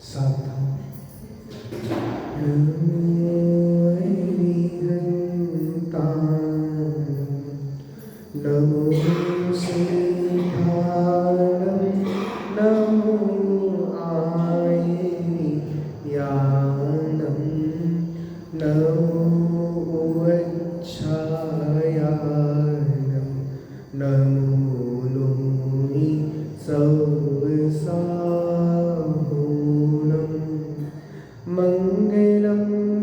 सावधान। नमो अरिहन्ताय, नमो सिद्धाय, नमो आयर्याणं, नमो उवच्छायानं, नमो लोहि सवसाहूनं। मङ्गलं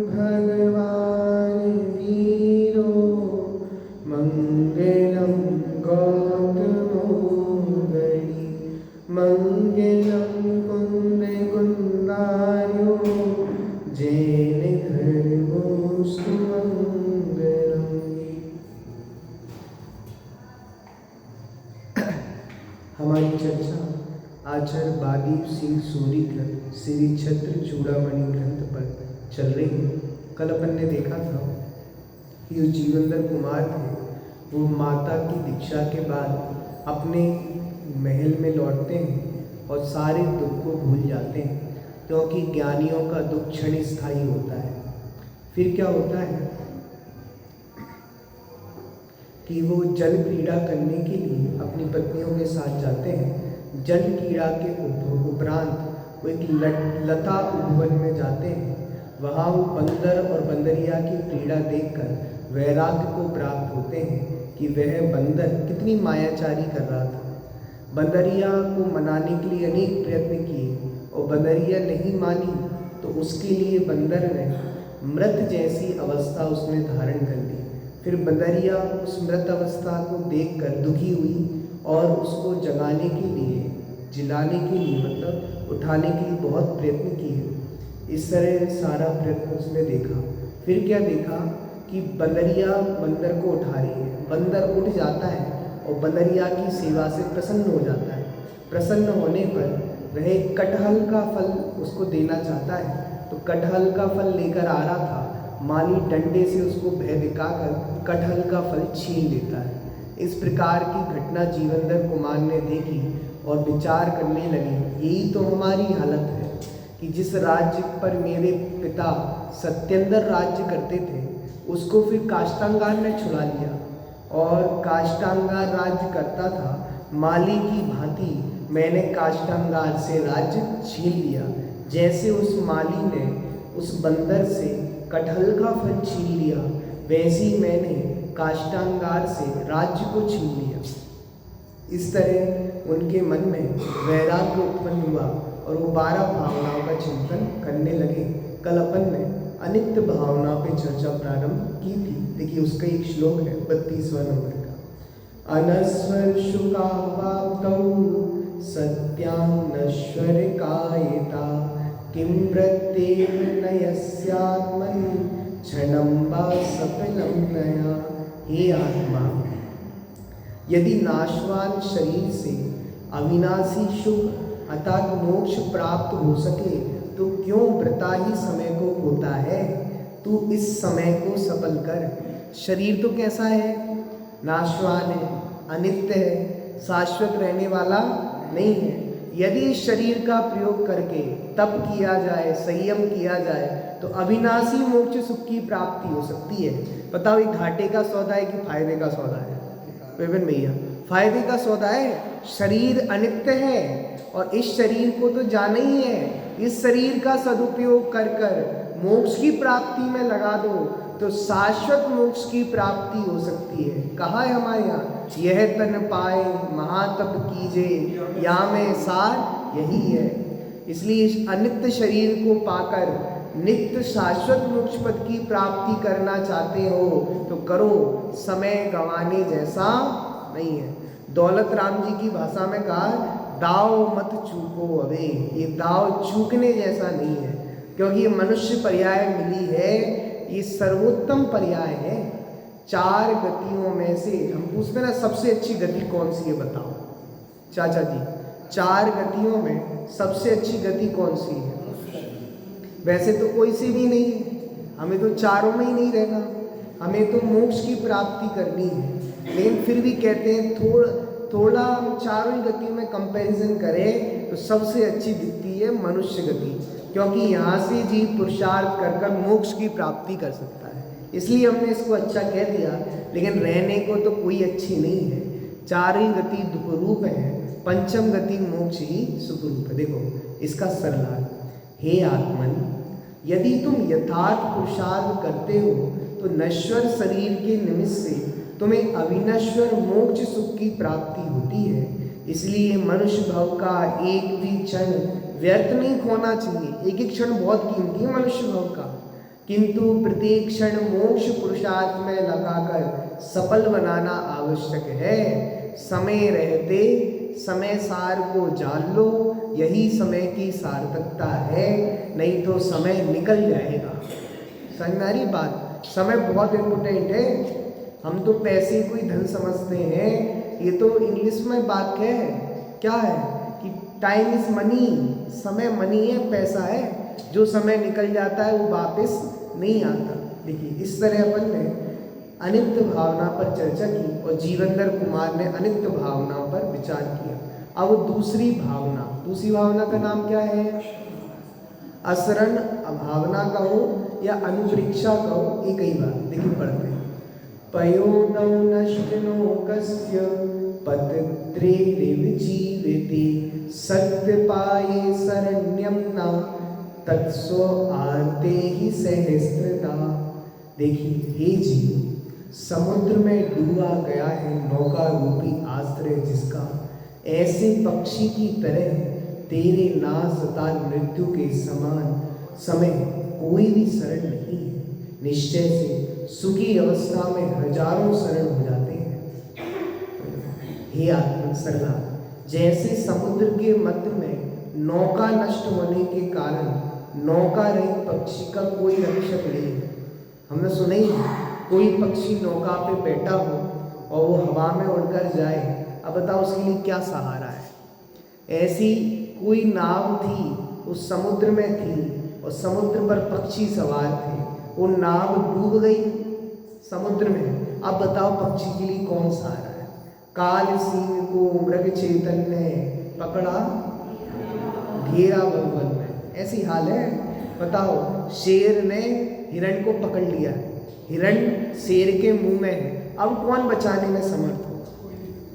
भगवान् वीरो, मङ्गलं गौतमोदरी, मङ्गलं कुन्दकुन्दार्यो, जैनधर्मोऽस्तु मङ्गलम्। हमारी चर्चा आचार्य बागीर सिंह सूरी ग्रंथ श्री छत्र चूड़ामणि ग्रंथ पर चल रही है। कल अपन ने देखा था कि जो जीवनधर कुमार थे वो माता की दीक्षा के बाद अपने महल में लौटते हैं और सारे दुख को भूल जाते हैं, क्योंकि ज्ञानियों का दुख क्षण स्थायी होता है। फिर क्या होता है कि वो जल क्रीड़ा करने के लिए अपनी पत्नियों के साथ जाते हैं। जल क्रीड़ा के उपरांत वो एक लता उपवन में जाते हैं। वहाँ वो बंदर और बंदरिया की क्रीड़ा देखकर वैराग्य को प्राप्त होते हैं कि वह बंदर कितनी मायाचारी कर रहा था। बंदरिया को मनाने के लिए अनेक प्रयत्न किए और बंदरिया नहीं मानी, तो उसके लिए बंदर ने मृत जैसी अवस्था उसने धारण कर ली। फिर बंदरिया उस मृत अवस्था को देखकर दुखी हुई और उसको जगाने के लिए, जिलाने के लिए, मतलब उठाने के लिए बहुत प्रयत्न किए। इस तरह सारा प्रयत्न उसने देखा। फिर क्या देखा कि बंदरिया बंदर को उठा रही है। बंदर उठ जाता है और बंदरिया की सेवा से प्रसन्न हो जाता है। प्रसन्न होने पर वह कटहल का फल उसको देना चाहता है, तो कटहल का फल लेकर आ रहा था। माली डंडे से उसको भय दिखाकर कटहल का फल छीन लेता है। इस प्रकार की घटना जीवनधर कुमार ने देखी और विचार करने लगे, यही तो हमारी हालत है कि जिस राज्य पर मेरे पिता सत्येंद्र राज्य करते थे उसको फिर काष्टांगार ने छुड़ा लिया, और काष्टांगार राज्य करता था। माली की भांति मैंने काष्टांगार से राज्य छीन लिया। जैसे उस माली ने उस बंदर से कटहल का फल छीन लिया, वैसे ही मैंने काष्टांगार से राज्य को छीन लिया। इस तरह उनके मन में वैराग्य उत्पन्न हुआ और वो 12 भावनाओं का चिंतन करने लगे। कल अपन ने अनित्य भावना पे चर्चा प्रारंभ की थी। देखिए उसका एक श्लोक है 32वां नंबर का। अनस्वर शुकावाप्तौ सत्यां नश्वर कायेता, किं वृत्तेन नयस्यात्मन् क्षणं वा सफलं नया। हे आत्मा, यदि नाशवान शरीर से अविनाशी सुख अर्थात मोक्ष प्राप्त हो सके तो क्यों वृथा ही समय को खोता है। तू इस समय को सफल कर। शरीर तो कैसा है? नाशवान है, अनित्य है, शाश्वत रहने वाला नहीं है। यदि इस शरीर का प्रयोग करके तप किया जाए, संयम किया जाए, तो अविनाशी मोक्ष सुख की प्राप्ति हो सकती है। बताओ ये घाटे का सौदा है कि फायदे का सौदा है? विपिन भैया, फायदे का सौदा है। शरीर अनित्य है और इस शरीर को तो जाना ही है। इस शरीर का सदुपयोग कर कर मोक्ष की प्राप्ति में लगा दो तो शाश्वत मोक्ष की प्राप्ति हो सकती है। कहाँ है हमारे यहाँ? यह तन पाए महातप कीजे, या में सार यही है। इसलिए इस अनित्य शरीर को पाकर नित्य शाश्वत मोक्ष पद की प्राप्ति करना चाहते हो तो करो, समय गंवाने जैसा नहीं है। दौलत राम जी की भाषा में कहा, दाव मत चूको अबे। ये दाव चूकने जैसा नहीं है, क्योंकि ये मनुष्य पर्याय मिली है, ये सर्वोत्तम पर्याय है। 4 गतियों में से हम पूछते ना सबसे अच्छी गति कौन सी है बताओ चाचा जी। 4 गतियों में सबसे अच्छी गति कौन सी है? वैसे तो कोई सी भी नहीं है, हमें तो चारों में ही नहीं रहना, हमें तो मोक्ष की प्राप्ति करनी है। लेकिन फिर भी कहते हैं थोड़ा हम चारों ही गति में कंपैरिजन करें तो सबसे अच्छी दिखती है मनुष्य गति, क्योंकि यहाँ से जीव पुरुषार्थ कर कर मोक्ष की प्राप्ति कर सकता है, इसलिए हमने इसको अच्छा कह दिया। लेकिन रहने को तो कोई अच्छी नहीं है, चार ही गति दुख रूप है, पंचम गति मोक्ष ही सुख रूप है। देखो इसका सरलार्थ, हे आत्मन, यदि तुम यथार्थ पुरुषार्थ करते हो तो नश्वर शरीर के निमित्त से तुम्हें अविनश्वर मोक्ष सुख की प्राप्ति होती है। इसलिए मनुष्य भव का एक भी क्षण व्यर्थ नहीं खोना चाहिए। एक एक क्षण बहुत कीमती है मनुष्य भव का, किंतु प्रत्येक क्षण मोक्ष पुरुषार्थ में लगाकर सफल बनाना आवश्यक है। समय रहते समय सार को जान लो, यही समय की सार्थकता है, नहीं तो समय निकल जाएगा। समझ में आ रही बात? समय बहुत इम्पोर्टेंट है। हम तो पैसे को ही धन समझते हैं, ये तो इंग्लिश में वाक्य है, क्या है कि टाइम इज मनी, समय मनी है, पैसा है, जो समय निकल जाता है वो वापस नहीं आता। देखिए इस तरह अपन ने अनित्य भावना पर चर्चा की और जीवनधर कुमार ने अनित्य भावना पर विचार किया। अब दूसरी भावना का नाम क्या है? असरण भावना कहो या अनुप्रेक्षा कहो, एक ही बात। देखिए पढ़ते हैं, पयोदौ नष्टनो कस्य पतत्रेरिव जीवति सत्य पाये शरण्यं न तत्स्व आर्ते ही सहस्त्रता। देखिए हे जीव, समुद्र में डूबा गया है नौका रूपी आश्रय जिसका, ऐसे पक्षी की तरह तेरे नाश तथा मृत्यु के समान समय कोई भी शरण नहीं है। निश्चय से सुखी अवस्था में हजारों शरण हो जाते हैं। हे आत्म सरला, जैसे समुद्र के मध्य में नौका नष्ट होने के कारण नौका रहित पक्षी का कोई रक्षक नहीं है। हमने सुना ही, कोई पक्षी नौका पे बैठा हो और वो हवा में उड़कर जाए, अब बताओ उसके लिए क्या सहारा है? ऐसी कोई नाव थी, उस समुद्र में थी और समुद्र पर पक्षी सवार थे, वो नाव डूब गई समुद्र में। अब बताओ पक्षी के लिए कौन सहारा है? काल सिंह को मृग चेतन ने पकड़ा घेरा बलबल में, ऐसी हाल है। बताओ शेर ने हिरण को पकड़ लिया, हिरण शेर के मुंह में है, अब कौन बचाने में समर्थ हो?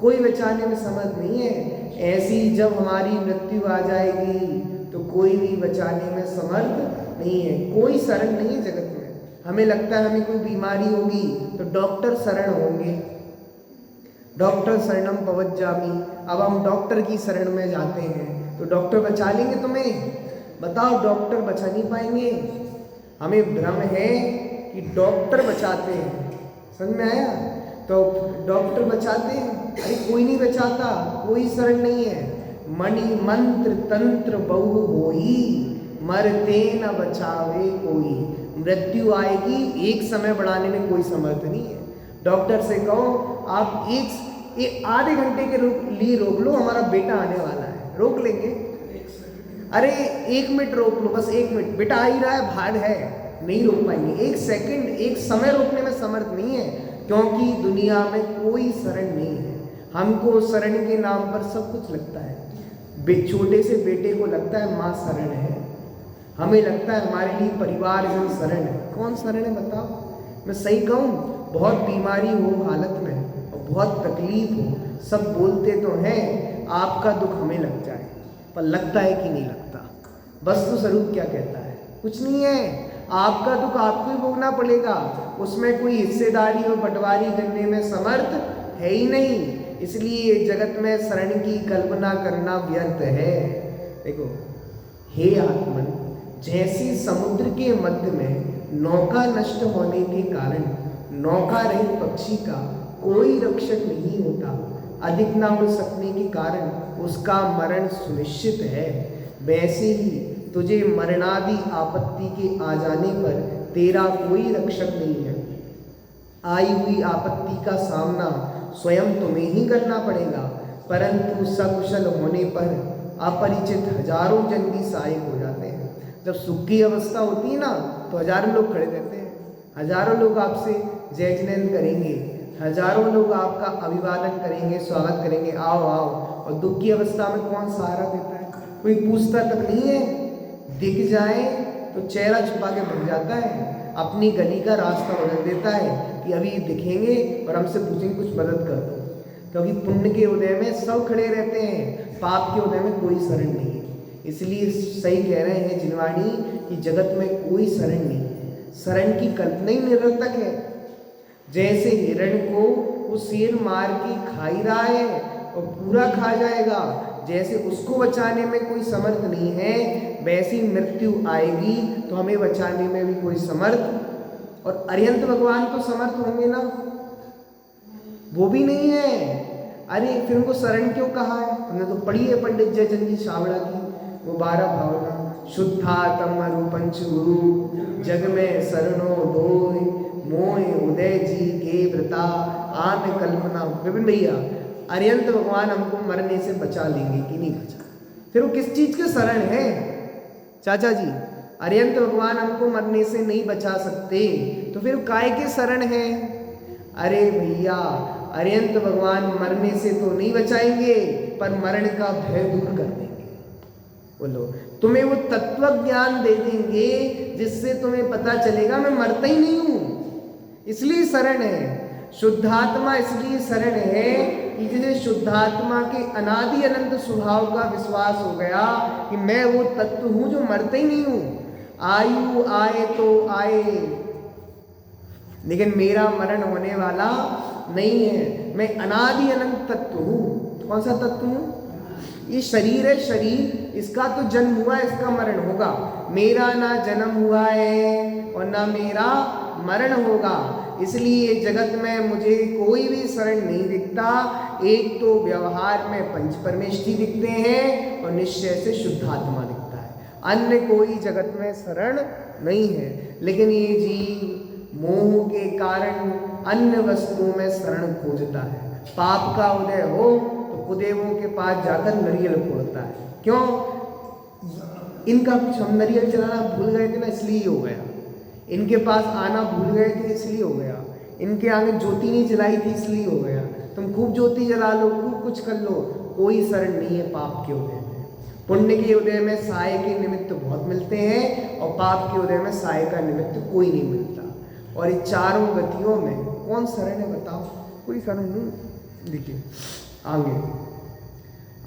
कोई बचाने में समर्थ नहीं है। ऐसी जब हमारी मृत्यु आ जाएगी तो कोई भी बचाने में समर्थ नहीं है, कोई शरण नहीं है जगत में। हमें लगता है हमें कोई बीमारी होगी तो डॉक्टर शरण होंगे, डॉक्टर शरणम पवज्जामि। अब हम डॉक्टर की शरण में जाते हैं तो डॉक्टर बचा लेंगे तुम्हें? बताओ, डॉक्टर बचा नहीं पाएंगे। हमें भ्रम है कि डॉक्टर बचाते हैं, समझ में आया? तो डॉक्टर बचाते हैं, अरे कोई नहीं बचाता, कोई शरण नहीं है। मणि मंत्र तंत्र बहु होई, मरते न बचावे कोई। मृत्यु आएगी, एक समय बढ़ाने में कोई समर्थ नहीं है। डॉक्टर से कहो आप एक आधे घंटे के लिए रोक लो, हमारा बेटा आने वाला है, रोक लेंगे? अरे 1 मिनट रोक लो, बस 1 मिनट, बेटा आ ही रहा है, भाड़ है, नहीं रोक पाएंगे। 1 सेकंड, एक समय रोकने में समर्थ नहीं है, क्योंकि दुनिया में कोई शरण नहीं है। हमको शरण के नाम पर सब कुछ लगता है। छोटे से बेटे को लगता है माँ शरण है, हमें लगता है हमारे लिए परिवारजन शरण है। कौन शरण है बताओ? मैं सही कहूँ, बहुत बीमारी हो हालत में और बहुत तकलीफ हो, सब बोलते तो हैं आपका दुख हमें लग जाए, पर लगता है कि नहीं लगता? वस्तु स्वरूप क्या कहता है? कुछ नहीं है, आपका दुख आपको ही भोगना पड़ेगा, उसमें कोई हिस्सेदारी और बंटवारी करने में समर्थ है ही नहीं। इसलिए जगत में शरण की कल्पना करना व्यर्थ है। देखो हे आत्मन, जैसे समुद्र के मध्य में नौका नष्ट होने के कारण नौका रहित पक्षी का कोई रक्षक नहीं होता, अधिक ना उड़ सकने के कारण उसका मरण सुनिश्चित है, वैसे ही तुझे मरणादि आपत्ति के आ जाने पर तेरा कोई रक्षक नहीं है। आई हुई आपत्ति का सामना स्वयं तुम्हें ही करना पड़ेगा, परंतु सकुशल होने पर अपरिचित हजारों जन भी सहायक हो जाते हैं। जब सुख की अवस्था होती है ना तो हजारों लोग खड़े रहते हैं, हजारों लोग आपसे जय जिनेंद्र करेंगे, हजारों लोग आपका अभिवादन करेंगे, स्वागत करेंगे, आओ आओ। और दुख की अवस्था में कौन सहारा देता है? कोई पूछता तक नहीं है। दिख जाए तो चेहरा छुपा के भाग जाता है, अपनी गली का रास्ता बदल देता है कि अभी दिखेंगे और हमसे पूछेंगे कुछ मदद कर दो। क्योंकि पुण्य के उदय में सब खड़े रहते हैं, पाप के उदय में कोई शरण नहीं है। इसलिए सही कह रहे हैं जिनवाणी कि जगत में कोई शरण नहीं है। शरण की कल्पना ही निरर्थक है। जैसे हिरण को वो शेर मार के खा ही रहा है और पूरा खा जाएगा, जैसे उसको बचाने में कोई समर्थ नहीं है, वैसी मृत्यु आएगी तो हमें बचाने में भी कोई समर्थ। और अरिहंत भगवान तो समर्थ होंगे ना, वो भी नहीं है। अरे फिर उनको शरण क्यों कहा है? हमने तो पढ़ी है पंडित जयचंद जी छाबड़ा की वो 12 भावना। शुद्धात्म रूपंच गुरु जग में शरणो दोय, मोय उदय जी के व्रता आन कल्पना। विपिन भैया, अरिहंत भगवान हमको मरने से बचा लेंगे कि नहीं बचा? फिर वो किस चीज के शरण है चाचा जी? अरिहंत भगवान हमको मरने से नहीं बचा सकते, तो फिर काय के शरण है? अरे भैया, अरिहंत भगवान मरने से तो नहीं बचाएंगे, पर मरण का भय दूर कर देंगे। बोलो, तुम्हें वो तत्व ज्ञान दे देंगे जिससे तुम्हें पता चलेगा मैं मरता ही नहीं हूं, इसलिए शरण है। शुद्धात्मा इसलिए शरण है कि जिसे शुद्धात्मा के अनादि अनंत स्वभाव का विश्वास हो गया कि मैं वो तत्व हूं जो मरता ही नहीं हूं। आयु आए तो आए, लेकिन मेरा मरण होने वाला नहीं है। मैं अनादि अनंत तत्व हूं। कौन सा तत्व हूं? ये शरीर है, शरीर इसका तो जन्म हुआ है, इसका मरण होगा। मेरा ना जन्म हुआ है और ना मेरा मरण होगा, इसलिए जगत में मुझे कोई भी शरण नहीं दिखता। एक तो व्यवहार में पंच परमेष्ठी दिखते हैं और निश्चय से शुद्धात्मा दिखता है, अन्य कोई जगत में शरण नहीं है। लेकिन ये जीव मोह के कारण अन्य वस्तुओं में शरण खोजता है। पाप का उदय हो तो कुदेवों के पास जाकर नरियल फोड़ता है। क्यों? इनका कुछ हम नरियल चलाना भूल गए थे ना, इसलिए हो गया। इनके पास आना भूल गए थे, इसलिए हो गया। इनके आगे ज्योति नहीं जलाई थी, इसलिए हो गया। तुम खूब ज्योति जला लो, खूब कुछ कर लो, कोई शरण नहीं है पाप के उदय में। पुण्य के उदय में साय के निमित्त बहुत मिलते हैं और पाप के उदय में साय का निमित्त कोई नहीं मिलता। और ये चारों गतियों में कौन शरण है बताओ? कोई शरण नहीं। देखिए आगे,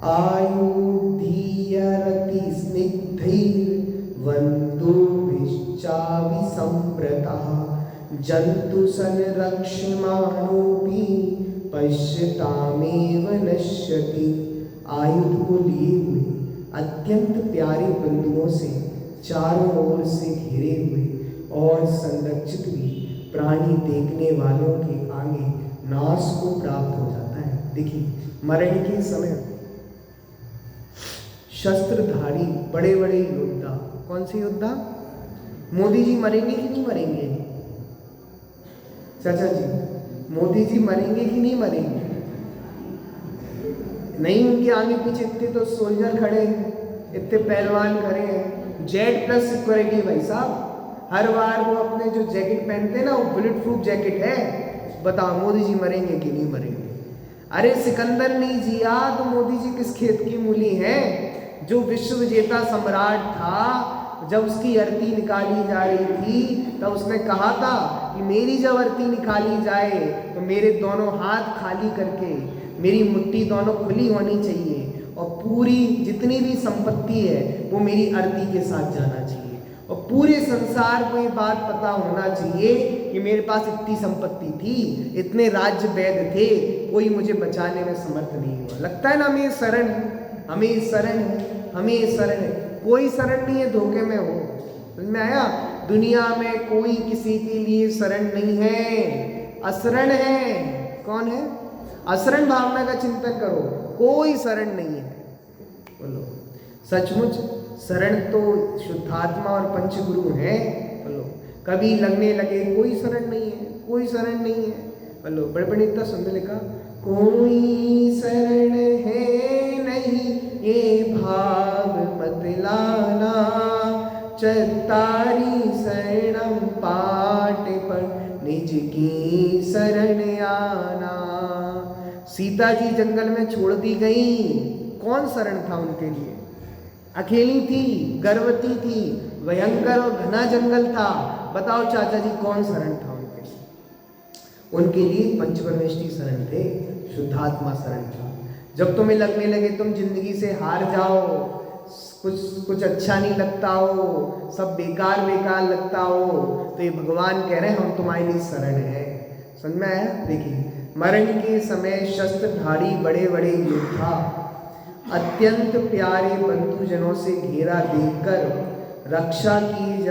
आयु धीरति स्निग्धैर् वन्दोभिश्चाभिसंप्रतः जन्तु संरक्ष्यमाणोऽपि पश्यतामेव नश्यति। आयुध को लिए हुए अत्यंत प्यारे बंधुओं से चारों ओर से घिरे हुए और संरक्षित भी प्राणी देखने वालों के आगे नाश को प्राप्त हो जाता है। देखिए मरण के समय शस्त्रधारी बड़े बड़े योद्धा, कौन से योद्धा? मोदी जी मरेंगे कि नहीं मरेंगे? चाचा जी, मोदी जी मरेंगे कि नहीं मरेंगे? नहीं, उनके आगे पीछे इतने तो सोल्जर खड़े हैं, इतने पहलवान खड़े हैं, जेड प्लस सिक्योरिटी भाई साहब। हर बार वो अपने जो जैकेट पहनते हैं ना, वो बुलेट प्रूफ जैकेट है। बताओ मोदी जी मरेंगे कि नहीं मरेंगे? अरे सिकंदर नहीं जिया तो मोदी जी किस खेत की मूली है? जो विश्व विजेता सम्राट था, जब उसकी अर्थी निकाली जा रही थी तब उसने कहा था कि मेरी जब अर्थी निकाली जाए तो मेरे दोनों हाथ खाली करके मेरी मुट्ठी दोनों खुली होनी चाहिए और पूरी जितनी भी संपत्ति है वो मेरी अर्थी के साथ जाना चाहिए और पूरे संसार को ये बात पता होना चाहिए कि मेरे पास इतनी संपत्ति थी, इतने राज्य वैध थे, कोई मुझे बचाने में समर्थ नहीं हुआ। लगता है ना हमें शरण है, हमें शरण है, हमें शरण है। कोई शरण नहीं है, धोखे में हो। समझ में आया? दुनिया में कोई किसी के लिए शरण नहीं है, अशरण है। कौन है? अशरण भावना का चिंतन करो, कोई शरण नहीं है। बोलो सचमुच शरण तो शुद्धात्मा और पंचगुरु है। बोलो कभी लगने लगे कोई शरण नहीं है, कोई शरण नहीं है। बोलो बड़े बड़े इतना सुंदर लिखा, कोई शरण है नहीं ये भाव मत लाना, चत्तारी शरणम पाठ पर निज की शरण आना। सीता जी जंगल में छोड़ दी गई, कौन शरण था उनके लिए? अकेली थी, गर्भवती थी, भयंकर और घना जंगल था। बताओ चाचा जी, कौन शरण था उनके लिए? उनके लिए पंचपरमेष्ठी शरण थे, शुद्धात्मा शरण था। जब तुम्हें लगने लगे तुम जिंदगी से हार जाओ, कुछ अच्छा नहीं लगता हो, सब बेकार बेकार लगता हो, तो ये भगवान कह रहे हैं हम तुम्हारे लिए शरण है। समझ में आया? देखिए, मरण के समय शस्त्रधारी बड़े बड़े योद्धा अत्यंत प्यारे बंधुजनों से घेरा देखकर रक्षा किए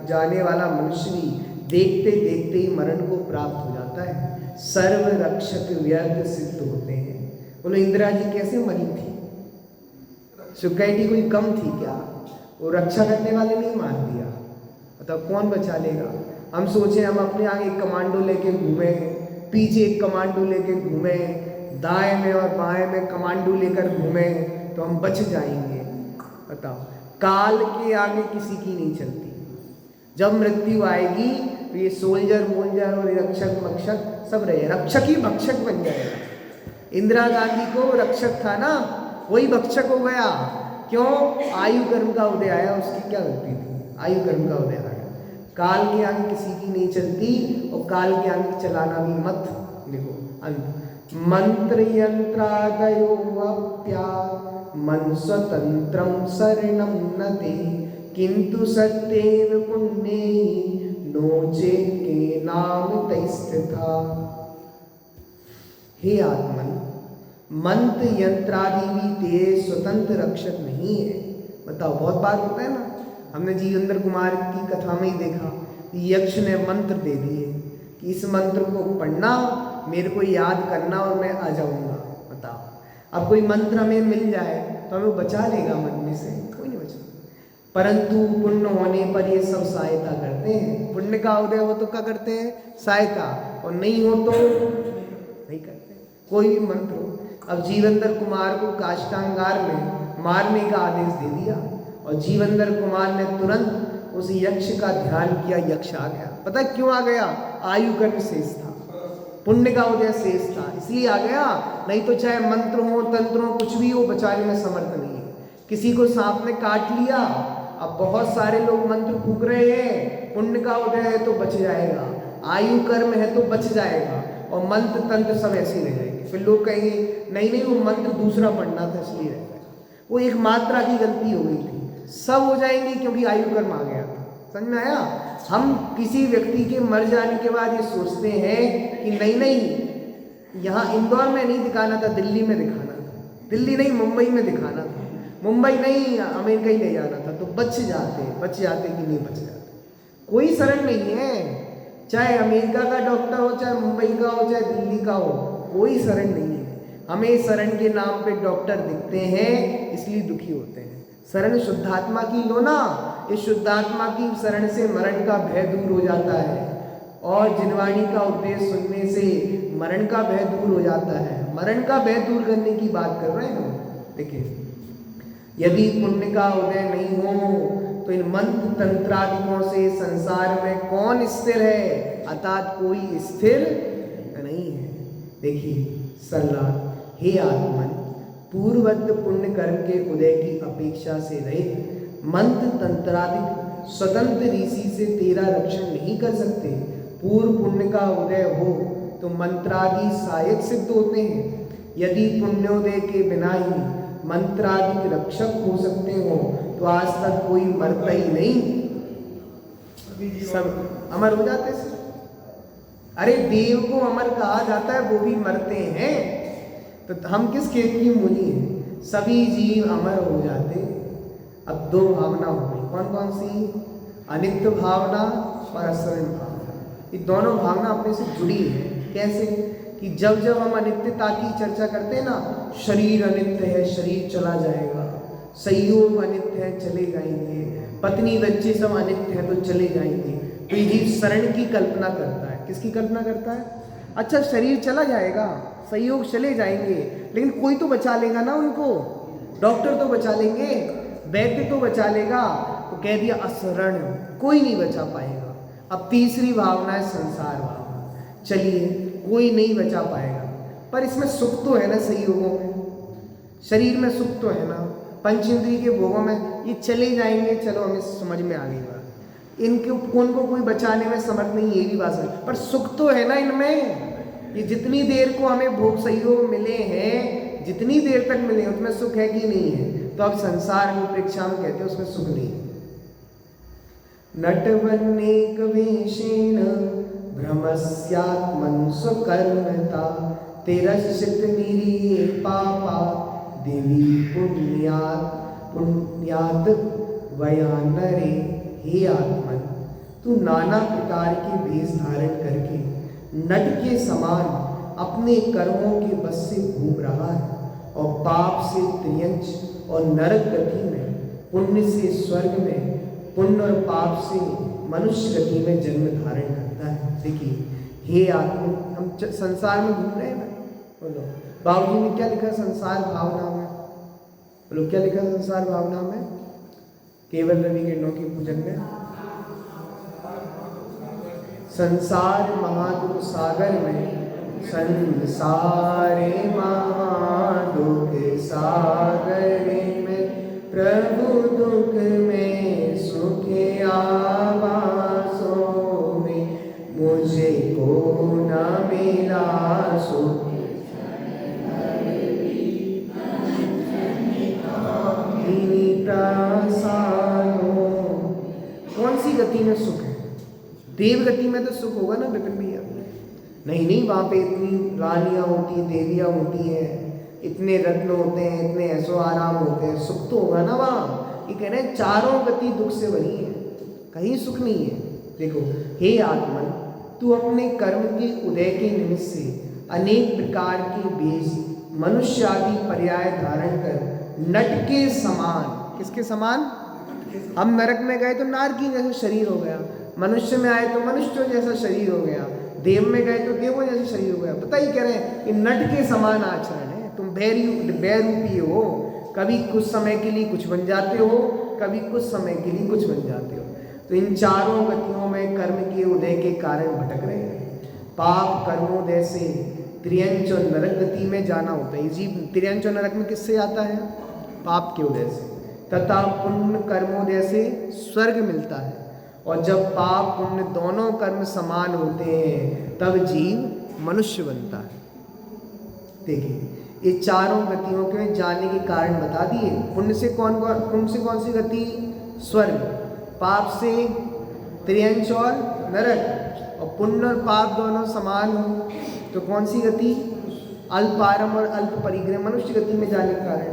जाने वाला मनुष्य भी देखते देखते ही मरण को प्राप्त हो जाता है। सर्व रक्षक व्यर्थ सिद्ध होते हैं। बोलो, इंदिरा जी कैसे मरी थी? सुकैटी कोई कम थी क्या? वो रक्षा करने वाले नहीं मार दिया, मतलब कौन बचा लेगा? हम सोचे हम अपने आगे एक कमांडो लेके घूमे, पीछे एक कमांडो लेके घूमे, दाएं में और बाएं में कमांडो लेकर घूमे तो हम बच जाएंगे? बताओ, काल के आगे किसी की नहीं चलती। जब मृत्यु आएगी तो ये सोल्जर मोल्जर और रक्षक मक्षक सब रहे, रक्षक ही भक्षक बन जाएगा। इंदिरा गांधी को रक्षक था ना, वही भक्षक हो गया। क्यों? आयु कर्म का उदय आया, उसकी क्या गलती थी? आयु कर्म का उदय आया। काल के आगे किसी की नहीं चलती, और काल के आगे चलाना भी मत। देखो अंत, मंत्र यंत्रादयो अप्या मन स्वतंत्रम शरणम न ते, किंतु सत्येव पुण्ये नोचे के नाम तैस्थिता। हे आत्मन, मंत्र यंत्रादि भी तेरे स्वतंत्र रक्षक नहीं है। बताओ, बहुत बार होता है ना, हमने जीवेंद्र कुमार की कथा में ही देखा, यक्ष ने मंत्र दे दिए कि इस मंत्र को पढ़ना, मेरे को याद करना और मैं आ जाऊंगा। बताओ, अब कोई मंत्र हमें मिल जाए तो हमें बचा लेगा मन में से? कोई नहीं बचा। परंतु पुण्य होने पर ये सब सहायता करते हैं। पुण्य का उदय हो तो क्या करते हैं? सहायता, और नहीं हो तो नहीं करते। कोई भी मंत्र हो। अब जीवेंद्र कुमार को काष्ठांगार में मारने का आदेश दे दिया, और जीवेंद्र कुमार ने तुरंत उस यक्ष का ध्यान किया, यक्ष आ गया। पता है क्यों आ गया? आयु कर्म शेष था, पुण्य का उदय शेष था, इसलिए आ गया। नहीं तो चाहे मंत्र हो, तंत्र हो, कुछ भी हो, बचाने में समर्थ नहीं है। किसी को सांप ने काट लिया, अब बहुत सारे लोग मंत्र फूक रहे हैं, पुण्य का उदय है तो बच जाएगा, आयु कर्म है तो बच जाएगा, और मंत्र तंत्र सब ऐसे ही रह जाएंगे। फिर लोग कहेंगे नहीं नहीं, वो मंत्र दूसरा पढ़ना था इसलिए रह गया, वो एक मात्रा की गलती हो गई थी। सब हो जाएंगे क्योंकि आयु कर्म आ गया था। समझ में आया? हम किसी व्यक्ति के मर जाने के बाद ये सोचते हैं कि नहीं नहीं, यहाँ इंदौर में नहीं दिखाना था, दिल्ली में दिखाना था, दिल्ली नहीं मुंबई में दिखाना था, मुंबई नहीं अमेरिका ही ले जाना था, तो बच जाते कि नहीं बच जाते। कोई शरण नहीं है, चाहे अमेरिका का डॉक्टर हो, चाहे मुंबई का हो, चाहे दिल्ली का हो, कोई शरण नहीं है। हमें शरण के नाम पे डॉक्टर दिखते हैं, इसलिए दुखी होते हैं। शरण शुद्धात्मा की लो ना, इस शुद्धात्मा की शरण से मरण का भय दूर हो जाता है, और जिनवाणी का उपदेश सुनने से मरण का भय दूर हो जाता है। मरण का भय दूर करने की बात कर रहे हैं हम। देखिए, यदि पुण्य का उदय नहीं हो तो इन मंत्र तंत्रादिकों से संसार में कौन स्थिर है? अर्थात कोई स्थिर नहीं है। देखिए सलाह, हे आत्मन, पूर्ववत पुण्य कर्म के उदय की अपेक्षा से रहित मंत्र तंत्रादिक स्वतंत्र ऋषि से तेरा रक्षण नहीं कर सकते। पूर्व पुण्य का उदय हो तो मंत्रादि सहायक सिद्ध होते हैं। यदि पुण्योदय के बिना ही मंत्रादिक रक्षक हो सकते हो तो आज तक कोई मरता ही नहीं, सब अमर हो जाते हैं। अरे देव को अमर कहा जाता है, वो भी मरते हैं, तो हम किस खेत की मूली हैं? सभी जीव अमर हो जाते। अब दो भावना हो गई, कौन कौन सी? अनित्य भावना और असरण भावना। ये दोनों भावना अपने से जुड़ी है। कैसे? कि जब जब हम अनित्यता की चर्चा करते हैं ना, शरीर अनित्य है, शरीर चला जाएगा, संयोग अनित्य है, चले जाएंगे, पत्नी बच्चे सब अनित्य हैं तो चले जाएंगे, तो ये जीव शरण की कल्पना करता है। किसकी कल्पना करता है? अच्छा, शरीर चला जाएगा, संयोग चले जाएंगे, लेकिन कोई तो बचा लेगा ना उनको, डॉक्टर तो बचा लेंगे, वैद्य तो बचा लेगा। तो कह दिया असरण, कोई नहीं बचा पाएगा। अब तीसरी भावना है संसार भावना। चलिए, कोई नहीं बचा पाएगा, पर इसमें सुख तो है ना, सही योगों में शरीर में सुख तो है ना, पंचेंद्रिय के भोगों में ये चले जाएंगे, चलो हमें समझ में आ गई बात। इनको उनको कोई बचाने में समर्थ नहीं, ये भी बात है, पर सुख तो है ना इनमें। ये जितनी देर को हमें भोग संयोग मिले हैं, जितनी देर तक मिले उसमें सुख है कि नहीं है? तो अब संसार में परीक्षा में कहते हैं उसमें सुख नहीं है। नटवन्नेक वेशेन भ्रमस्यात्मन् स्वकर्मता तिरश्चित निरीये पापा देवी पुण्यात् वयानरे। हे आत्मन, तू नाना प्रकार के वेश धारण करके नट के समान अपने कर्मों के बस से घूम रहा है, और पाप से त्रियंच और नरक गति में, पुण्य से स्वर्ग में, पुण्य और पाप से मनुष्य गति में जन्म धारण करता है। देखिए, हे आत्मा, हम संसार में घूम रहे हैं ना। बोलो, बाबूजी ने क्या लिखा संसार भावना में? बोलो, क्या लिखा संसार भावना में? केवल रवि किरणों की पूजन में संसार महादुख सागर में, संसारे महादुख सागर में, प्रभु दुख में सुख आवासों में, मुझे को न मिला सुख प्रसादों। कौन सी गति में सुख है? देव गति में तो सुख होगा ना विपिन भैया? नहीं, वहाँ पे इतनी रानियाँ होती हैं, देवियाँ होती हैं, इतने रत्न होते हैं, इतने ऐसो आराम होते हैं, सुख तो होगा ना वहाँ। ये कह रहे हैं चारों गति दुख से भरी है, कहीं सुख नहीं है। देखो, हे आत्मन, तू अपने कर्म के उदय के निमित्त से अनेक प्रकार के वेश मनुष्य आदि पर्याय धारण कर नट के समान, किसके समान? हम नरक में गए तो नारकी जैसा शरीर हो गया, मनुष्य में आए तो मनुष्य जैसा शरीर हो गया, देव में गए तो देवों जैसा शरीर हो गया। पता ही कह रहे हैं कि नट के समान आचरण है। तुम बैरूपी हो, कभी कुछ समय के लिए कुछ बन जाते हो, कभी कुछ समय के लिए कुछ बन जाते हो। तो इन चारों गतियों में कर्म के उदय के कारण भटक रहे हैं। पाप कर्मोदय से त्रियंच और नरक गति में जाना होता है। जीव त्रियंच और नरक में किससे आता है? पाप के उदय से, तथा पुण्य कर्मोदय से स्वर्ग मिलता है। और जब पाप पुण्य दोनों कर्म समान होते हैं तब जीव मनुष्य बनता है। देखिए, ये चारों गतियों के जाने के कारण बता दिए। पुण्य से कौन सी गति? स्वर्ग। पाप से त्रियंच और नरक। और पुण्य और पाप दोनों समान हो तो कौन सी गति? अल्पारम और अल्प परिग्रह, मनुष्य गति में जाने के कारण।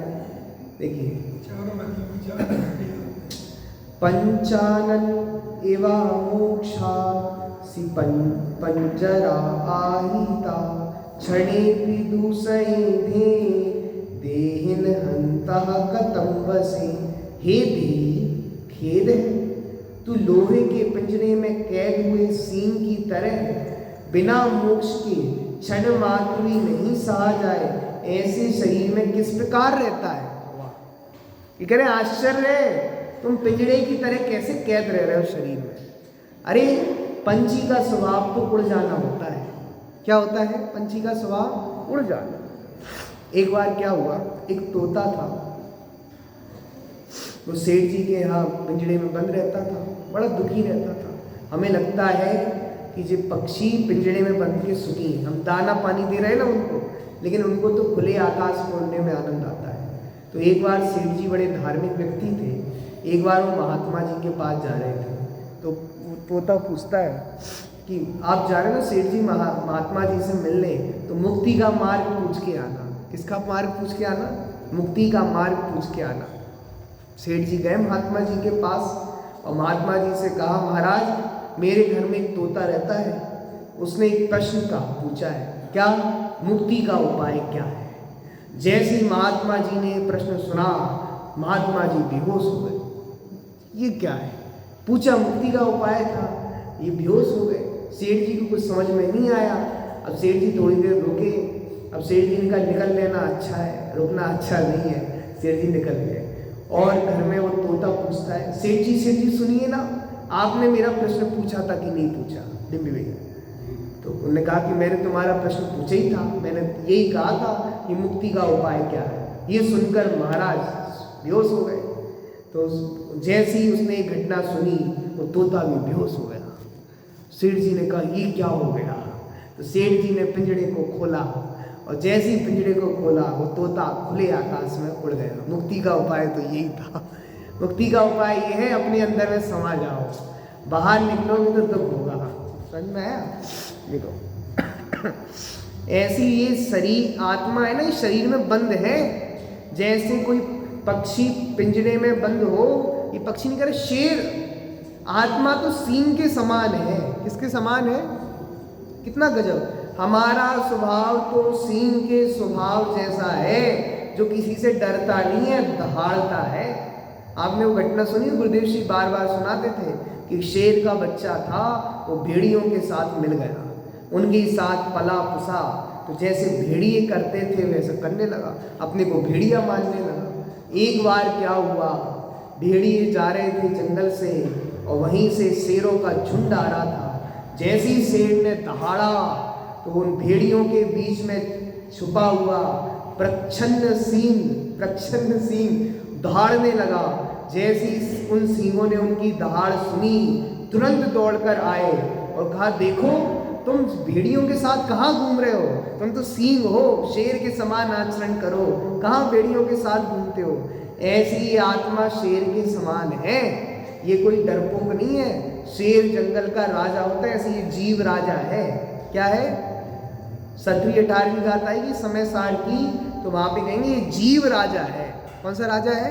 देखिए, पंचानन एवा मोक्षा सि पंजरा आहिता क्षणे विदुषये धे देहिन हंता कतम बसे। हे देही, खेद है, तू लोहे के पिंजरे में कैद हुए सींग की तरह बिना मोक्ष के क्षण मात्र भी नहीं सहा जाए ऐसे शरीर में किस प्रकार रहता है? ये कह रहे आश्चर्य है, तुम पिंजरे की तरह कैसे कैद रह रहे हो शरीर में? अरे, पंछी का स्वभाव तो उड़ जाना होता है। क्या होता है? पंछी का स्वभाव उड़ जाना। एक बार क्या हुआ, एक तोता था, वो सेठ जी के यहाँ पिंजरे में बंद रहता था, बड़ा दुखी रहता था। हमें लगता है कि जो पक्षी पिंजरे में बंद के सुखी, हम दाना पानी दे रहे हैं ना उनको, लेकिन उनको तो खुले आकाश में उड़ने में आनंद आता है। तो एक बार सेठ जी बड़े धार्मिक व्यक्ति थे, एक बार वो महात्मा जी के पास जा रहे थे, तो तोता पूछता है कि आप जा रहे हो ना सेठ जी महात्मा जी से मिलने, तो मुक्ति का मार्ग पूछ के आना। किसका मार्ग पूछ के आना? मुक्ति का मार्ग पूछ के आना। सेठ जी गए महात्मा जी के पास और महात्मा जी से कहा, महाराज मेरे घर में एक तोता रहता है, उसने एक प्रश्न का पूछा है, क्या? मुक्ति का उपाय क्या है? जैसे ही महात्मा जी ने प्रश्न सुना, महात्मा जी बेहोश हो गए। ये क्या है? पूछा, मुक्ति का उपाय था, ये बेहोश हो गए। सेठ जी को कुछ समझ में नहीं आया। अब सेठ जी थोड़ी देर रुके। अब सेठ जी ने कहा, निकल लेना अच्छा है, रुकना अच्छा नहीं है। सेठ जी निकल गए और घर में वो तोता पूछता है, सेठ जी सुनिए ना, आपने मेरा प्रश्न पूछा था कि नहीं पूछा डिम्बी भैया? तो उन्होंने कहा कि मैंने तुम्हारा प्रश्न पूछा ही था, मैंने यही कहा था कि मुक्ति का उपाय क्या है। ये सुनकर महाराज बेहोश हो गए। तो जैसे ही उसने ये घटना सुनी वो तोता भी बेहोश हो गया। सेठ जी ने कहा ये क्या हो गया? तो सेठ जी ने पिंजड़े को खोला और जैसे ही पिंजड़े को खोला वो तोता खुले आकाश में उड़ गया। मुक्ति का उपाय तो यही था। मुक्ति का उपाय ये है अपने अंदर में समा जाओ, बाहर निकलोगे तो दुख होगा। समझ में आया? देखो ऐसी ये शरीर आत्मा है ना, ये शरीर में बंद है। जैसे कोई पक्षी पिंजरे में बंद हो, ये पक्षी नहीं करे, शेर। आत्मा तो सींग के समान है। किसके समान है? कितना गजब। हमारा स्वभाव तो सींग के स्वभाव जैसा है, जो किसी से डरता नहीं है, दहाड़ता है। आपने वो घटना सुनी, गुरुदेव जी बार बार सुनाते थे कि शेर का बच्चा था, वो भेड़ियों के साथ मिल गया, उनके साथ पला पुसा, तो जैसे भेड़िए करते थे वैसे करने लगा, अपने को भेड़िया मानने लगा। एक बार क्या हुआ, भेड़िए जा रहे थे जंगल से और वहीं से शेरों का झुंड आ रहा था। जैसे ही शेर ने दहाड़ा तो उन भेड़ियों के बीच में छुपा हुआ प्रच्छन्न सींग दहाड़ने लगा। जैसे ही उन सींगों ने उनकी दहाड़ सुनी, तुरंत दौड़कर आए और कहा देखो तुम भेड़ियों के साथ कहाँ घूम रहे हो, तुम तो सींग हो, शेर के समान आचरण करो, कहाँ भेड़ियों के साथ घूमते हो। ऐसी आत्मा शेर के समान है, ये कोई डरपोक नहीं है। शेर जंगल का राजा होता है, ऐसे ये जीव राजा है। क्या है? 17वीं 18वीं गाथा आएगी समय सार की, तो वहां पे कहेंगे ये जीव राजा है। कौन सा राजा है?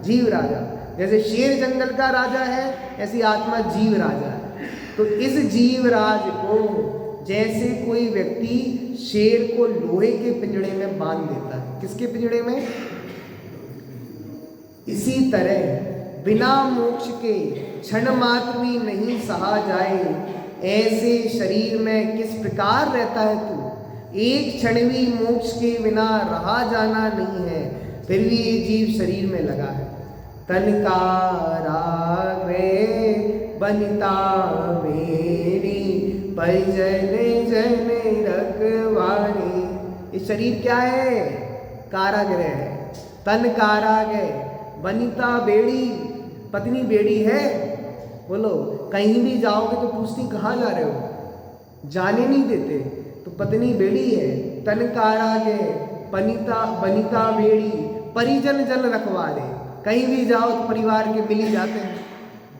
जीव राजा। जैसे शेर जंगल का राजा है, ऐसी आत्मा जीव राजा है। तो इस जीवराज को जैसे कोई व्यक्ति शेर को लोहे के पिंजड़े में बांध देता है, किसके पिंजड़े में? इसी तरह बिना मोक्ष के क्षण मात्र भी नहीं सहा जाए, ऐसे शरीर में किस प्रकार रहता है तू? एक क्षण भी मोक्ष के बिना रहा जाना नहीं है, फिर भी ये जीव शरीर में लगा है। तन कारागृह बनिता मेरी, परिजन जन रखवारे। ये शरीर क्या है? कारागृह है। तन कारागृह, बनिता बेड़ी, पत्नी बेड़ी है। बोलो कहीं भी जाओगे तो पूछती कहाँ जा रहे हो, जाने नहीं देते, तो पत्नी बेड़ी है। तन कारागृह बनिता बेड़ी, परिजन जन रखवारे। कहीं भी जाओ तो परिवार के मिल ही जाते हैं।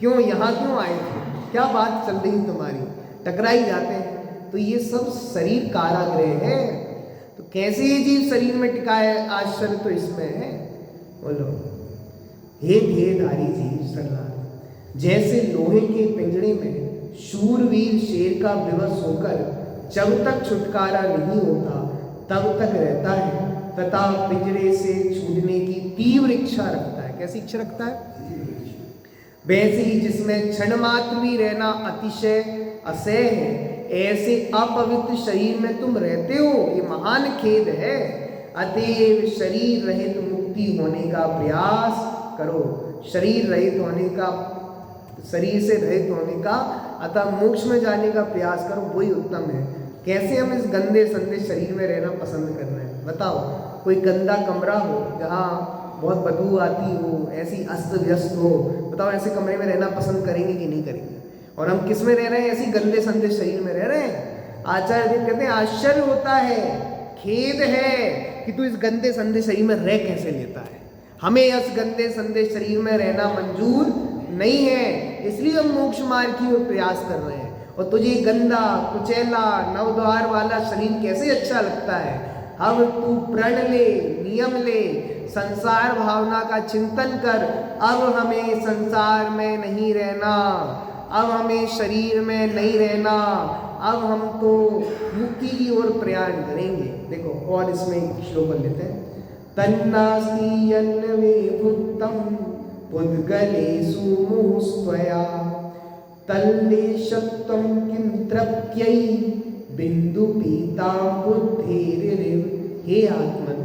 क्यों यहाँ क्यों आए थे, क्या बात चल रही तुम्हारी, टकराई जाते हैं। तो ये सब शरीर कारागृह है। तो कैसे ये जीव शरीर में टिका है? आश्चर्य तो इसमें है। बोलो हे देहधारी जीव सरला, जैसे लोहे के पिंजड़े में शूरवीर शेर का विवश होकर जब तक छुटकारा नहीं होता तब तक रहता है, तथा पिंजरे से छूटने की तीव्र इच्छा रखता है। कैसी इच्छा रखता है? वैसे ही जिसमें क्षण मात्र भी रहना अतिशय असह्य है, ऐसे अपवित्र शरीर में तुम रहते हो, ये महान खेद है। अतएव शरीर रहित मुक्ति होने का प्रयास करो। शरीर रहित होने का, शरीर से रहित होने का, अतः मोक्ष में जाने का प्रयास करो, वही उत्तम है। कैसे हम इस गंदे संदे शरीर में रहना पसंद कर रहे हैं? बताओ, कोई गंदा कमरा हो जहाँ बहुत बदबू आती हो, ऐसी अस्त व्यस्त हो, बताओ ऐसे कमरे में रहना पसंद करेंगे कि नहीं करेंगे? और हम किस में रह रहे हैं? ऐसी गंदे संदे शरीर में रह रहे हैं। आचार्य जी कहते हैं आश्चर्य होता है, खेद है कि तू इस गंदे संदे शरीर में रह कैसे लेता है। हमें इस गंदे संदे शरीर में रहना मंजूर नहीं है, इसलिए हम मोक्ष मार्ग की ओर प्रयास कर रहे हैं। और तुझे गंदा कुचैला नवद्वार वाला शरीर कैसे अच्छा लगता है? अब तू प्रण ले, नियम ले, संसार भावना का चिंतन कर। अब हमें संसार में नहीं रहना, अब हमें शरीर में नहीं रहना, अब हम तो मुक्ति की ओर प्रयाण करेंगे। देखो और इसमें एक श्लोक लेते हैं। तन्नास्ति अन्वे भुक्तं पुद्गलेषु मुहुस्त्वया, तल्लेशत्वं किं तृप्त्यै बिंदु पीता बुद्धिरिव। हे आत्मन,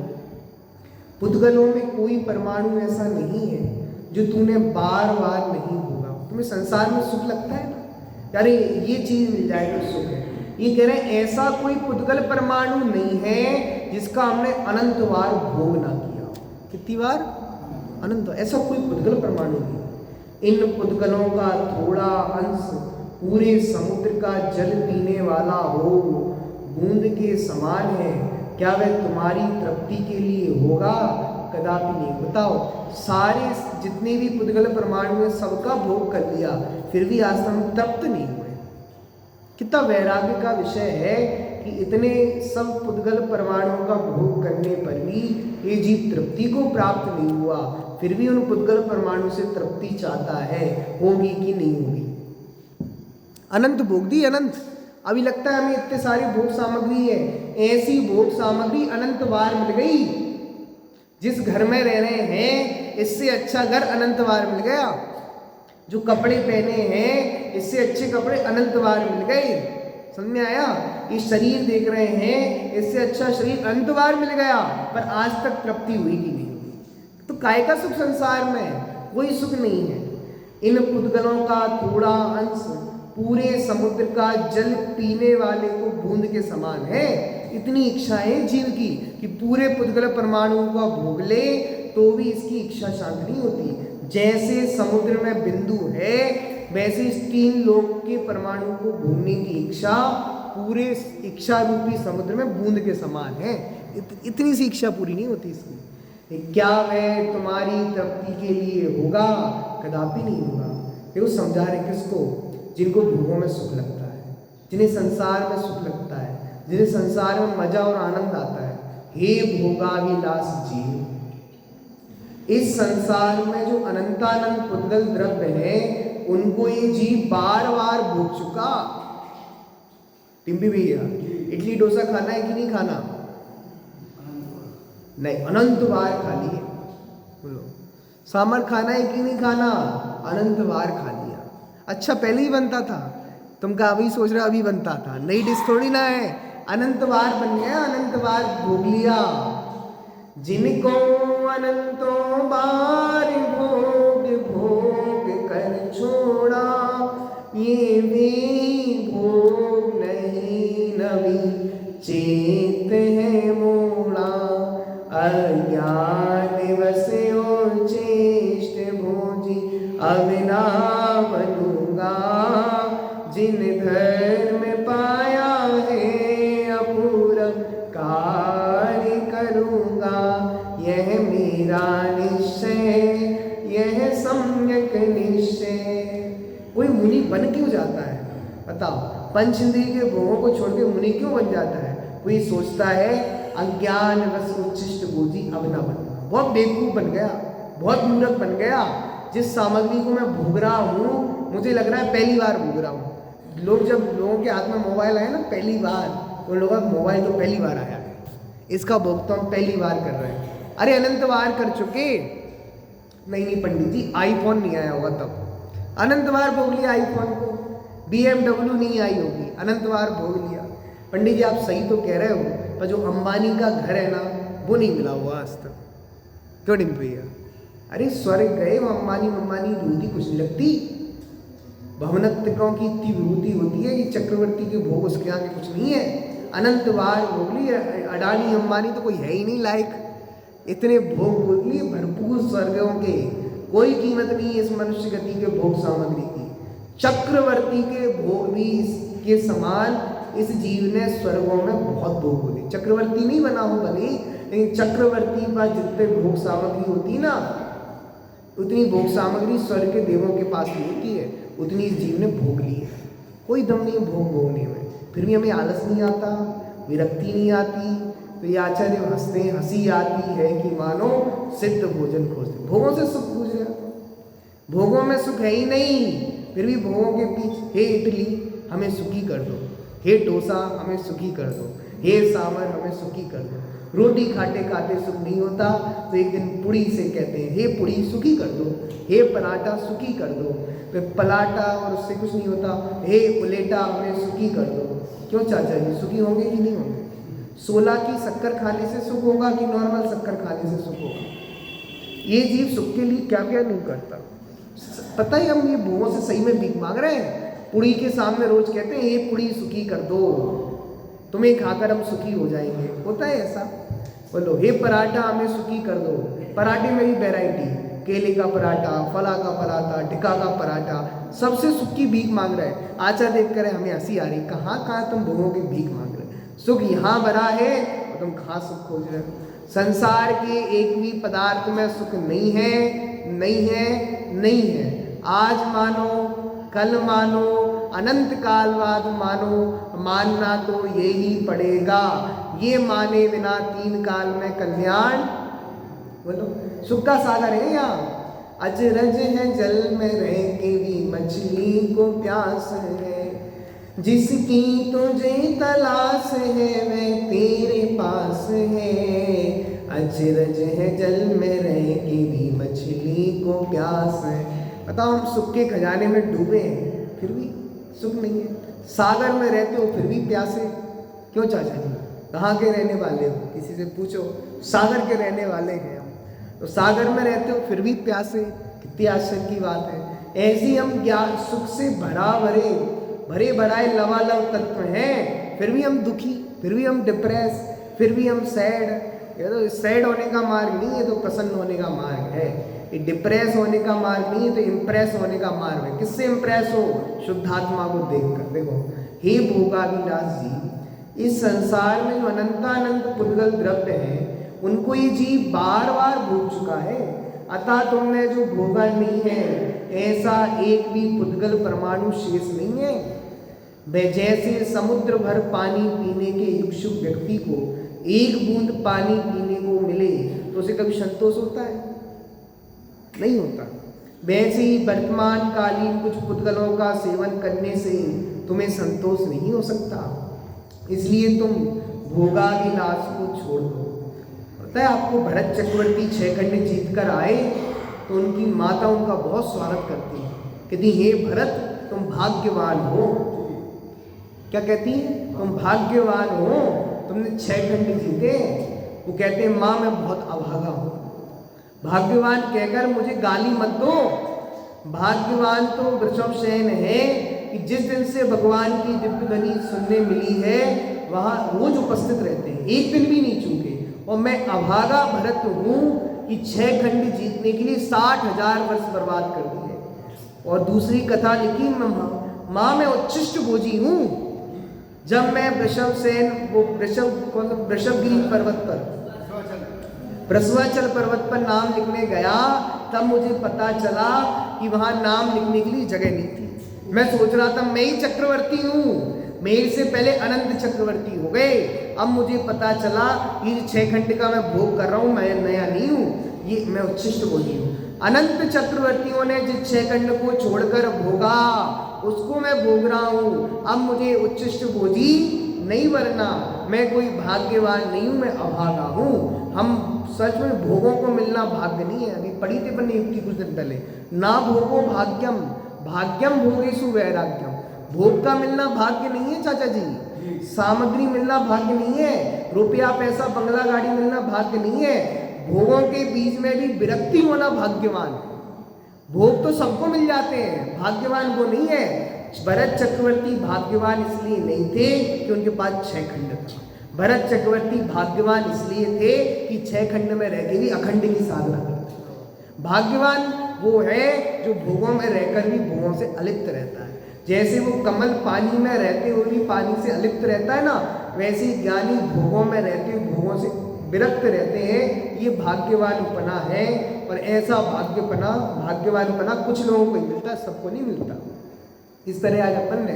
पुद्गलों में कोई परमाणु ऐसा नहीं है जो तूने बार बार नहीं भोगा। तुम तुम्हें संसार में सुख लगता है ना, अरे ये चीज मिल जाए तो सुख है। ये कह रहे हैं ऐसा कोई पुद्गल परमाणु नहीं है जिसका हमने अनंत बार भोग ना किया। कितनी बार? अनंत। ऐसा कोई पुद्गल परमाणु नहीं। इन पुद्गलों का थोड़ा अंश पूरे समुद्र का जल पीने वाला हो, बूंद के समान है, क्या वह तुम्हारी तृप्ति के लिए होगा? कदापि नहीं। बताओ, सारे जितने भी पुद्गल परमाणु हैं सबका भोग कर लिया, फिर भी आज हम तृप्त नहीं हुए। कितना वैराग्य का विषय है कि इतने सब पुद्गल परमाणुओं का भोग करने पर भी ये जीव तृप्ति को प्राप्त नहीं हुआ, फिर भी उन पुद्गल परमाणु से तृप्ति चाहता है, होगी कि नहीं होगी? अनंत भोग दी, अनंत। अभी लगता है हमें इतने सारी भोग सामग्री है, ऐसी भोग सामग्री अनंत बार मिल गई। जिस घर में रह रहे हैं इससे अच्छा घर अनंत बार मिल गया। जो कपड़े पहने हैं इससे अच्छे कपड़े अनंत बार मिल गए। समझ में आया? ये शरीर देख रहे हैं इससे अच्छा शरीर अनंत बार मिल गया, पर आज तक तृप्ति हुई कि नहीं हुई? तो काय का सुख संसार में? कोई सुख नहीं है। इन पुद्गलों का थोड़ा अंश पूरे समुद्र का जल पीने वाले को बूंद के समान है। इतनी इच्छा है जीव की कि पूरे पुद्गल परमाणुओं का भोग ले तो भी इसकी इच्छा शांत नहीं होती। जैसे समुद्र में बिंदु है वैसे इस 3 लोक के परमाणु को भूलने की इच्छा पूरे इच्छा रूपी समुद्र में बूंद के समान है। इतनी सी इच्छा पूरी नहीं होती इसकी। क्या वह तुम्हारी तृप्ति के लिए होगा? कदापि नहीं होगा। देखो समझा रहे किसको? जिनको भोगों में सुख लगता है, जिन्हें संसार में सुख लगता है, जिन्हें संसार में मजा और आनंद आता है। हे भोगाविलास जीव, इस संसार में जो अनंतानंद पुद्गल द्रव्य है उनको ये जीव बार बार भोग चुका। टिम्बी भैया, इडली डोसा खाना है कि नहीं खाना? नहीं, अनंत बार खा लिए। बोलो, सांभर खाना है कि नहीं खाना? अनंत बार खा लिया। अच्छा, पहले ही बनता था, तुम क्या अभी सोच रहे हो अभी बनता था? नई डिश थोड़ी ना है, अनंत बार बन गया, अनंत बार भोग लिया। जिनको अनंतों बार भोग भोग कर छोड़ा, ये भी भोग नहीं नवी चेत है मोड़ा। अज्ञान वस्यो चेष्ट भोजी अब ना बनूंगा, जिन धर्म पाया है अपूर्व कार्य करूंगा। यह मेरा निश्चय, यह सम्यक निश्चय। कोई मुनि बन क्यों जाता है? बताओ, पंचेंद्रिय के भोगों को छोड़ के मुनि क्यों बन जाता है? कोई सोचता है अज्ञान वश उच्छिष्ट बोझी अब ना बनूंगा। बहुत बेवकूफ बन गया, बहुत मूर्ख बन गया। जिस सामग्री को मैं भोग रहा हूँ मुझे लग रहा है पहली बार भोग रहा हूँ। लोग जब लोगों के हाथ में मोबाइल आए ना पहली बार, तो लोगों का मोबाइल तो पहली बार आया है, इसका भोग तो हम पहली बार कर रहे हैं। अरे अनंत बार कर चुके। नहीं पंडित जी, आईफोन नहीं आया होगा तब। अनंत बार भोग लिया आईफोन को। BMW नहीं आई होगी, अनंत बार भोग लिया। पंडित जी आप सही तो कह रहे हो, पर जो अंबानी का घर है ना वो नहीं मिला हुआ आज तक। क्यों नहीं भैया? अरे स्वर्ग गए वो अंबानी विभूति कुछ नहीं लगती। भवनत्रिकों की इतनी विभूति होती है कि चक्रवर्ती के भोग उसके आगे कुछ नहीं है। अनंत बार भोग लिए। अडानी अंबानी तो कोई है ही नहीं लायक। इतने भोग भोग लिए भरपूर स्वर्गों के, कोई कीमत नहीं है इस मनुष्य गति के भोग सामग्री की। चक्रवर्ती के भोग भी इसके समान इस जीव ने स्वर्गों में बहुत भोग बोले। चक्रवर्ती नहीं बना हो भले, लेकिन चक्रवर्ती पर जितने भोग सामग्री होती ना उतनी भोग सामग्री स्वर्ग के देवों के पास नहीं होती है, उतनी इस जीव ने भोग ली है। कोई दम नहीं भोग भोगने में, फिर भी हमें आलस नहीं आता, विरक्ति नहीं आती। तो ये आचार्य हंसते हैं, हंसी आती है कि मानो सिद्ध भोजन खोजते। भोगों से सुख पूछ रहे हो, भोगों में सुख है ही नहीं, फिर भी भोगों के पीछे। हे इडली हमें सुखी कर दो, हे डोसा हमें सुखी कर दो, हे सांभर हमें सुखी कर दो। रोटी खाते खाते सुख नहीं होता तो एक दिन पुड़ी से कहते हैं हे पुड़ी सुखी कर दो, हे पराठा सुखी कर दो। फिर पलाटा और उससे कुछ नहीं होता, हे उलेटा हमें सुखी कर दो। क्यों चाचा जी, सुखी होंगे कि नहीं होंगे? 16 की शक्कर खाने से सुख होगा कि नॉर्मल शक्कर खाने से सुख होगा? ये जीव सुख के लिए क्या क्या नहीं करता। पता है हम ये भोगों से सही में भीख मांग रहे हैं। पुड़ी के सामने रोज कहते हैं ये पुड़ी सुखी कर दो, तुम्हें खाकर हम सुखी हो जाएंगे। होता है ऐसा? बोलो हे पराठा हमें सुखी कर दो। पराठे में ही वैरायटी, केले का पराठा, फला का पराठा, टिक्का का पराठा, सबसे सुख की भीख मांग रहे हैं। आचार देख कर हमें हंसी आ रही, कहाँ कहाँ तुम भोगों की भीख मांग रहे हो। सुख यहाँ भरा है और तुम कहाँ सुख खोज रहे हो। संसार के एक भी पदार्थ में सुख नहीं है, नहीं है, नहीं है। आज मानो, कल मानो, अनंत काल बाद मानो, मानना तो यही पड़ेगा। ये माने बिना 3 काल में कल्याण। बोलो सुख का सागर है यहाँ। अजरज है जल में रह के भी मछली को प्यास है, जिसकी तुझे तलाश है वह तेरे पास है। अजरज है जल में रह के भी मछली को प्यास है। बताओ हम सुख के खजाने में डूबे हैं फिर भी सुख नहीं है। सागर में रहते हो फिर भी प्यासे क्यों चाचा जी? कहाँ के रहने वाले हो? किसी से पूछो, सागर के रहने वाले हैं हम। तो सागर में रहते हो फिर भी प्यासे, कितनी आश्चर्य की बात है। ऐसी हम ज्ञान सुख से भरे भराए लवालब तत्व हैं, फिर भी हम दुखी, फिर भी हम डिप्रेस, फिर भी हम सैड। ये तो सैड होने का मार्ग नहीं है, तो प्रसन्न होने का मार्ग है। ये डिप्रेस होने का मार्ग नहीं है, तो इम्प्रेस होने का मार्ग है। किससे इम्प्रेस हो? शुद्धात्मा को देखकर। देखो हे भोगाविलास जी, इस संसार में जो अनंतानंत पुद्गल द्रव्य है उनको ये जीव बार बार भोग चुका है। अतः तुमने जो भोगा नहीं है, ऐसा एक भी पुद्गल परमाणु शेष नहीं है। वह जैसे समुद्र भर पानी पीने के इच्छुक व्यक्ति को एक बूंद पानी पीने को मिले तो उसे कभी संतोष होता है? नहीं होता। वैसे ही वर्तमान कालीन कुछ पुद्गलों का सेवन करने से तुम्हें संतोष नहीं हो सकता। इसलिए तुम भोगाविलास को छोड़ दो। पता है आपको, भरत चक्रवर्ती 6 खंड जीत कर आए तो उनकी माता उनका बहुत स्वागत करती है। कहती हे भरत तुम भाग्यवान हो। क्या कहती है? तुम भाग्यवान हो, तुमने 6 खंड जीते। वो कहते हैं माँ मैं बहुत अभागा हूँ। भाग्यवान कहकर मुझे गाली मत दो। भाग्यवान तो वृषभसेन है कि जिस दिन से भगवान की दिव्य ध्वनि सुनने मिली है वहाँ रोज उपस्थित रहते हैं, एक दिन भी नहीं चूके। और मैं अभागा भरत हूँ कि 6 खंड जीतने के लिए 60,000 वर्ष बर्बाद कर दिए। और दूसरी कथा लिखी, माँ मैं उच्छिष्ट भोजी हूँ। जब मैं वृषभसेन वो वृषभगिरी पर्वत पर, वृषभाचल पर्वत पर नाम लिखने गया, तब मुझे पता चला कि वहां नाम लिखने के लिए जगह नहीं थी। मैं सोच रहा था मैं ही चक्रवर्ती हूँ, मेरे से पहले अनंत चक्रवर्ती हो गए। अब मुझे पता चला ये 6 खंड का मैं भोग कर रहा हूँ, मैं नया नहीं हूँ, ये मैं उच्छिष्ट भोजी हूँ। अनंत चक्रवर्तियों ने जिस 6 खंड को छोड़कर भोगा उसको मैं भोग रहा हूँ। अब मुझे उच्छिष्ट भोजी नहीं बनना, मैं कोई भाग्यवान नहीं हूँ, मैं अभागा हूँ। हम सच में भोगों को मिलना भाग्य नहीं है। अभी पढ़ी थी पर नियुक्ति कुछ दिन पहले, ना भोगो भाग्यम, भाग्यम भोगेषु वैराग्यम। भोग का मिलना भाग्य नहीं है चाचा जी, सामग्री मिलना भाग्य नहीं है, रुपया पैसा बंगला गाड़ी मिलना भाग्य नहीं है। भोगों के बीच में भी विरक्ति होना भाग्यवान। भोग तो सबको मिल जाते हैं, भाग्यवान वो नहीं है। भरत चक्रवर्ती भाग्यवान इसलिए नहीं थे कि उनके पास 6 खंड था। भरत चक्रवर्ती भाग्यवान इसलिए थे कि 6 खंड में रहकर भी अखंड की साधना करते। भाग्यवान वो है जो भोगों में रहकर भी भोगों से अलिप्त रहता है। जैसे वो कमल पानी में रहते हुए भी पानी से अलिप्त रहता है ना, वैसे ही ज्ञानी भोगों में रहते हुए भोगों से विरक्त रहते हैं। ये भाग्यवानपना है। और ऐसा भाग्यवानपना कुछ लोगों को ही मिलता है, सबको नहीं मिलता। इस तरह आज अपन ने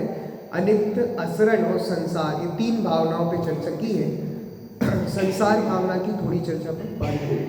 अनित्य, असरण और संसार, ये 3 भावनाओं पे चर्चा की है। संसार भावना की थोड़ी चर्चा पर बात करें।